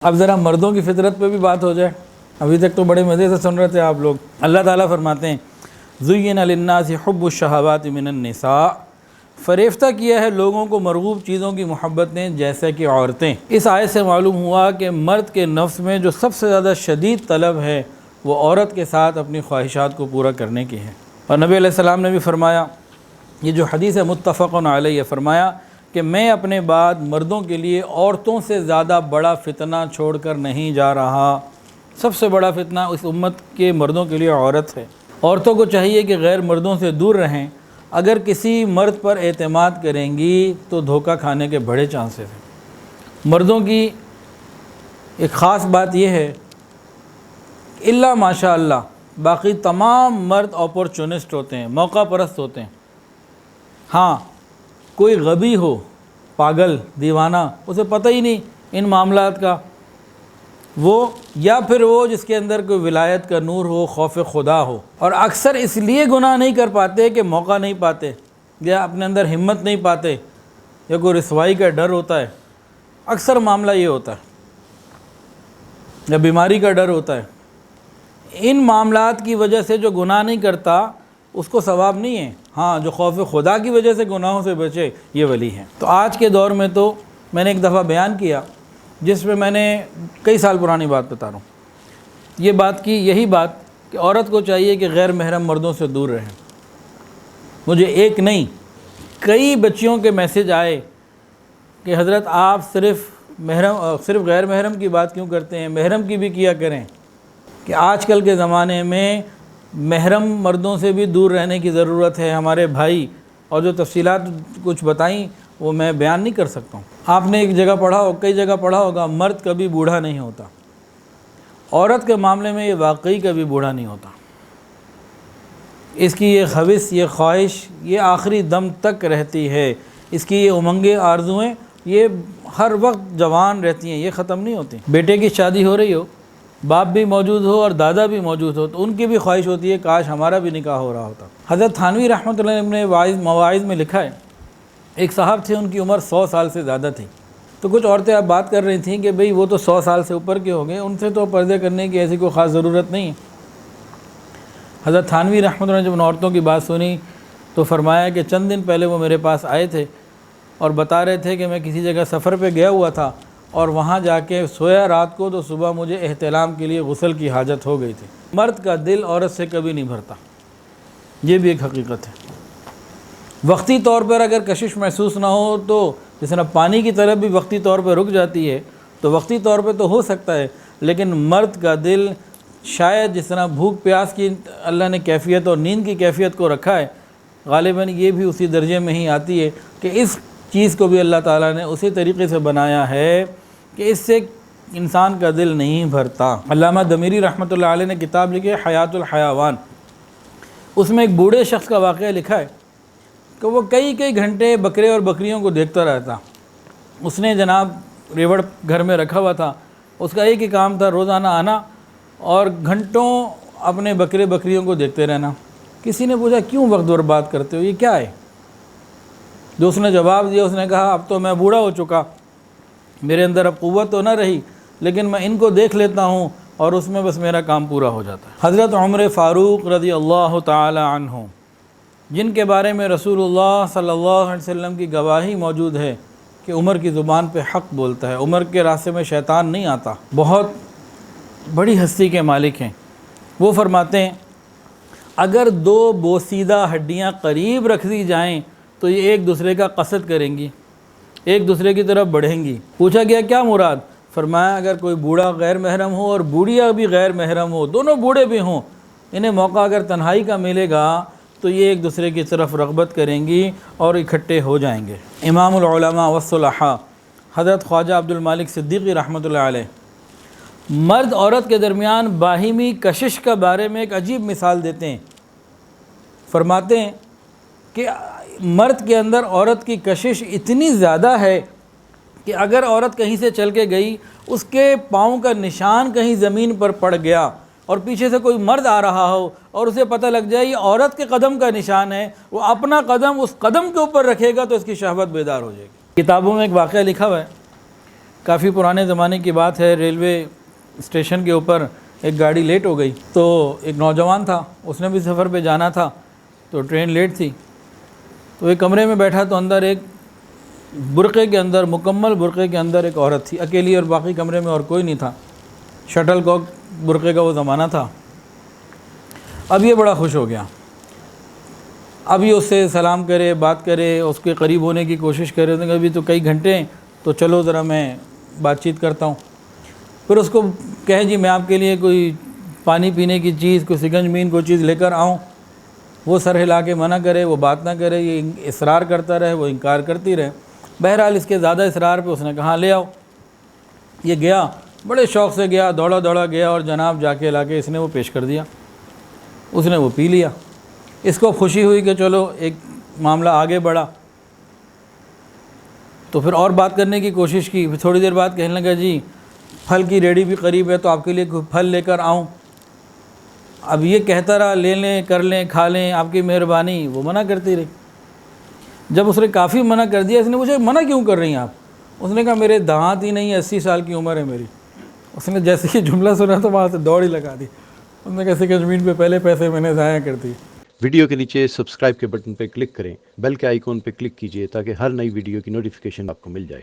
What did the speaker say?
اب ذرا مردوں کی فطرت پہ بھی بات ہو جائے. ابھی تک تو بڑے مزے سے سن رہے تھے آپ لوگ. اللہ تعالیٰ فرماتے ہیں زُيِّنَ لِلنَّاسِ حُبُّ الشَّهَوَاتِ مِنَ النِّسَاءِ، فریفتہ کیا ہے لوگوں کو مرغوب چیزوں کی محبت نے جیسے کہ عورتیں. اس آیت سے معلوم ہوا کہ مرد کے نفس میں جو سب سے زیادہ شدید طلب ہے وہ عورت کے ساتھ اپنی خواہشات کو پورا کرنے کی ہے. اور نبی علیہ السلام نے بھی فرمایا، یہ جو حدیث ہے متفق علیہ، فرمایا کہ میں اپنے بعد مردوں کے لیے عورتوں سے زیادہ بڑا فتنہ چھوڑ کر نہیں جا رہا. سب سے بڑا فتنہ اس امت کے مردوں کے لیے عورت ہے. عورتوں کو چاہیے کہ غیر مردوں سے دور رہیں. اگر کسی مرد پر اعتماد کریں گی تو دھوکہ کھانے کے بڑے چانسز ہیں. مردوں کی ایک خاص بات یہ ہے، الا ماشاء اللہ باقی تمام مرد اپورچونسٹ ہوتے ہیں، موقع پرست ہوتے ہیں. ہاں کوئی غبی ہو، پاگل، دیوانہ، اسے پتہ ہی نہیں ان معاملات کا، وہ یا پھر وہ جس کے اندر کوئی ولایت کا نور ہو، خوف خدا ہو، اور اکثر اس لیے گناہ نہیں کر پاتے کہ موقع نہیں پاتے، یا اپنے اندر ہمت نہیں پاتے، یا کوئی رسوائی کا ڈر ہوتا ہے. اکثر معاملہ یہ ہوتا ہے، یا بیماری کا ڈر ہوتا ہے. ان معاملات کی وجہ سے جو گناہ نہیں کرتا اس کو ثواب نہیں ہے. ہاں جو خوف خدا کی وجہ سے گناہوں سے بچے یہ ولی ہیں. تو آج کے دور میں تو میں نے ایک دفعہ بیان کیا جس میں میں نے کئی سال پرانی بات بتا رہا ہوں، یہ بات کی، یہی بات کہ عورت کو چاہیے کہ غیر محرم مردوں سے دور رہیں. مجھے ایک نہیں کئی بچیوں کے میسج آئے کہ حضرت آپ صرف غیر محرم کی بات کیوں کرتے ہیں، محرم کی بھی کیا کریں. کہ آج کل کے زمانے میں محرم مردوں سے بھی دور رہنے کی ضرورت ہے. ہمارے بھائی اور جو تفصیلات کچھ بتائیں وہ میں بیان نہیں کر سکتا ہوں. آپ نے ایک جگہ پڑھا ہو، کئی جگہ پڑھا ہوگا، مرد کبھی بوڑھا نہیں ہوتا. عورت کے معاملے میں یہ واقعی کبھی بوڑھا نہیں ہوتا. اس کی یہ خواہش، یہ خواہش یہ آخری دم تک رہتی ہے. اس کی یہ امنگیں، آرزوئیں یہ ہر وقت جوان رہتی ہیں، یہ ختم نہیں ہوتی. بیٹے کی شادی ہو رہی ہو، باپ بھی موجود ہو اور دادا بھی موجود ہو، تو ان کی بھی خواہش ہوتی ہے کاش ہمارا بھی نکاح ہو رہا ہوتا. حضرت تھانوی رحمۃ اللہ علیہ نے مواعظ میں لکھا ہے، ایک صاحب تھے، ان کی عمر 100 سال سے زیادہ تھی. تو کچھ عورتیں اب بات کر رہی تھیں کہ بھئی وہ تو 100 سال سے اوپر کے ہو گئے، ان سے تو پردے کرنے کی ایسی کوئی خاص ضرورت نہیں ہے. حضرت تھانوی رحمۃ اللہ نے جب ان عورتوں کی بات سنی تو فرمایا کہ چند دن پہلے وہ میرے پاس آئے تھے اور بتا رہے تھے کہ میں کسی جگہ سفر پہ گیا ہوا تھا اور وہاں جا کے سویا رات کو، تو صبح مجھے احتلام کے لیے غسل کی حاجت ہو گئی تھی. مرد کا دل عورت سے کبھی نہیں بھرتا، یہ بھی ایک حقیقت ہے. وقتی طور پر اگر کشش محسوس نہ ہو تو جس طرح پانی کی طرف بھی وقتی طور پہ رک جاتی ہے، تو وقتی طور پہ تو ہو سکتا ہے، لیکن مرد کا دل شاید جس طرح بھوک پیاس کی اللہ نے کیفیت اور نیند کی کیفیت کو رکھا ہے، غالباً یہ بھی اسی درجے میں ہی آتی ہے کہ اس چیز کو بھی اللہ تعالیٰ نے اسی طریقے سے بنایا ہے کہ اس سے انسان کا دل نہیں بھرتا. علامہ دمیری رحمۃ اللہ علیہ نے کتاب لکھی ہے حیات الحیوان، اس میں ایک بوڑھے شخص کا واقعہ لکھا ہے کہ وہ کئی گھنٹے بکرے اور بکریوں کو دیکھتا رہتا. اس نے جناب ریوڑ گھر میں رکھا ہوا تھا، اس کا ایک ہی کام تھا روزانہ آنا اور گھنٹوں اپنے بکرے بکریوں کو دیکھتے رہنا. کسی نے پوچھا کیوں وقت برباد کرتے ہو، یہ کیا ہے؟ جو اس نے جواب دیا، اس نے کہا اب تو میں بوڑھا ہو چکا، میرے اندر اب قوت تو نہ رہی، لیکن میں ان کو دیکھ لیتا ہوں اور اس میں بس میرا کام پورا ہو جاتا ہے. حضرت عمر فاروق رضی اللہ تعالی عنہ، جن کے بارے میں رسول اللہ صلی اللہ علیہ وسلم کی گواہی موجود ہے کہ عمر کی زبان پہ حق بولتا ہے، عمر کے راستے میں شیطان نہیں آتا، بہت بڑی ہستی کے مالک ہیں. وہ فرماتے ہیں اگر دو بوسیدہ ہڈیاں قریب رکھ دی جائیں تو یہ ایک دوسرے کا قصد کریں گی، ایک دوسرے کی طرف بڑھیں گی. پوچھا گیا کیا مراد؟ فرمایا اگر کوئی بوڑھا غیر محرم ہو اور بوڑھیا بھی غیر محرم ہو، دونوں بوڑھے بھی ہوں، انہیں موقع اگر تنہائی کا ملے گا تو یہ ایک دوسرے کی طرف رغبت کریں گی اور اکٹھے ہو جائیں گے. امام العلماء والصلحاء حضرت خواجہ عبد المالک صدیقی رحمۃ اللہ علیہ مرد عورت کے درمیان باہمی کشش کے بارے میں ایک عجیب مثال دیتے ہیں. فرماتے ہیں کہ مرد کے اندر عورت کی کشش اتنی زیادہ ہے کہ اگر عورت کہیں سے چل کے گئی، اس کے پاؤں کا نشان کہیں زمین پر پڑ گیا اور پیچھے سے کوئی مرد آ رہا ہو اور اسے پتہ لگ جائے یہ عورت کے قدم کا نشان ہے، وہ اپنا قدم اس قدم کے اوپر رکھے گا تو اس کی شہوت بیدار ہو جائے گی. کتابوں میں ایک واقعہ لکھا ہوا ہے کافی پرانے زمانے کی بات ہے، ریلوے اسٹیشن کے اوپر ایک گاڑی لیٹ ہو گئی، تو ایک نوجوان تھا، اس نے بھی سفر پہ جانا تھا، تو ٹرین لیٹ تھی، تو ایک کمرے میں بیٹھا تو اندر ایک برقعے کے اندر، مکمل برقعے کے اندر ایک عورت تھی اکیلی، اور باقی کمرے میں اور کوئی نہیں تھا، شٹل کاک برقعے کا وہ زمانہ تھا۔ اب یہ بڑا خوش ہو گیا، اب یہ اس سے سلام کرے، بات کرے، اس کے قریب ہونے کی کوشش کرے، اس نے کہا ابھی تو کئی گھنٹے ہیں، تو چلو ذرا میں بات چیت کرتا ہوں۔ پھر اس کو کہے جی میں آپ کے لیے کوئی پانی پینے کی چیز، کوئی سکنج مین کوئی چیز لے کر آؤں، وہ سر ہلا کے منع کرے، وہ بات نہ کرے، یہ اصرار کرتا رہے، وہ انکار کرتی رہے۔ بہرحال اس کے زیادہ اصرار پہ اس نے کہا لے آؤ۔ یہ گیا، بڑے شوق سے گیا، دوڑا دوڑا گیا، اور جناب جا کے لا کے اس نے وہ پیش کر دیا، اس نے وہ پی لیا۔ اس کو خوشی ہوئی کہ چلو ایک معاملہ آگے بڑھا، تو پھر اور بات کرنے کی کوشش کی۔ پھر تھوڑی دیر بعد کہنے لگا جی پھل کی ریڈی بھی قریب ہے، تو آپ کے لیے کوئی پھل لے کر آؤں۔ اب یہ کہتا رہا لے لیں، کر لیں، کھا لیں، آپ کی مہربانی، وہ منع کرتی رہی۔ جب اس نے کافی منع کر دیا، اس نے پوچھا منع کیوں کر رہی ہیں آپ؟ اس نے کہا میرے دانت ہی نہیں، 80 سال کی عمر ہے میری۔ اس نے جیسے یہ جملہ سنا تو وہاں سے دوڑ ہی لگا دی۔ اس نے کہا سکنج مین پہ پہلے پیسے میں نے ضائع کر دی۔ ویڈیو کے نیچے سبسکرائب کے بٹن پہ کلک کریں، بیل کے آئیکن پہ کلک کیجئے تاکہ ہر نئی ویڈیو کی نوٹیفیکیشن آپ کو مل جائے۔